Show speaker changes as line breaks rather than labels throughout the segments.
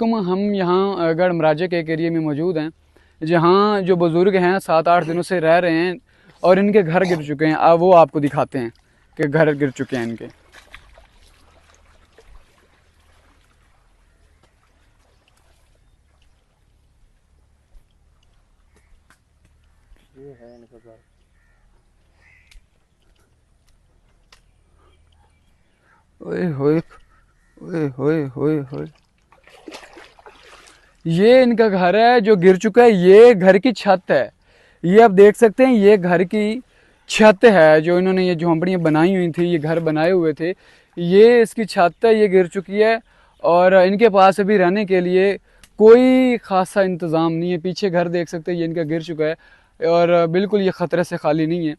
अस्सलामुअलैकुम। हम यहाँ गढ़ मराजे के एक एरिया में मौजूद हैं जहाँ जो बुज़ुर्ग हैं 7-8 दिनों से रह रहे हैं और इनके घर गिर चुके हैं। अब वो आपको दिखाते हैं कि घर गिर चुके हैं इनके।
ये है इनका घर।
ओए होए ओए होए होए होए, ये इनका घर है जो गिर चुका है। ये घर की छत है, ये आप देख सकते हैं। ये घर की छत है जो इन्होंने ये झोंपड़ियाँ बनाई हुई थी, ये घर बनाए हुए थे, ये इसकी छत है, ये गिर चुकी है। और इनके पास अभी रहने के लिए कोई ख़ासा इंतज़ाम नहीं है। पीछे घर देख सकते हैं, ये इनका गिर चुका है और बिल्कुल ये ख़तरे से खाली नहीं है।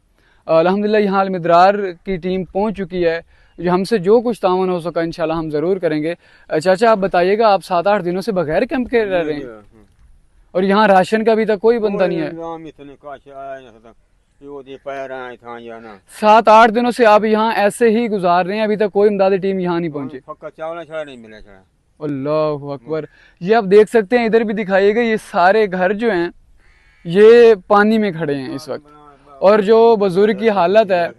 अल्हम्दुलिल्लाह यहाँ अलमिदरार की टीम पहुँच चुकी है। जो हमसे जो कुछ तावन हो सका इंशाल्लाह हम ज़रूर करेंगे। चाचा आप बताइएगा, आप 7-8 दिनों से बगैर कैंप के रह रहे हैं और यहाँ राशन का भी तक कोई बंदा नहीं है। 7-8 दिनों से आप यहाँ ऐसे ही गुजार रहे हैं, अभी तक कोई इमदादी टीम यहाँ नहीं पहुंची। अल्लाह अकबर। ये आप देख सकते हैं, इधर भी दिखाइएगा, ये सारे घर जो हैं ये पानी में खड़े हैं इस वक्त। और जो बुजुर्ग की हालत है,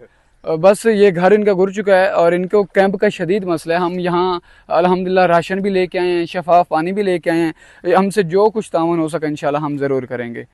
बस ये घर इनका गिर चुका है और इनको कैंप का शदीद मसला है। हम यहाँ अल्हम्दुलिल्लाह राशन भी लेके आए हैं, शफाफ पानी भी लेके आए हैं। हमसे जो कुछ तावन हो सका इंशाल्लाह हम ज़रूर करेंगे।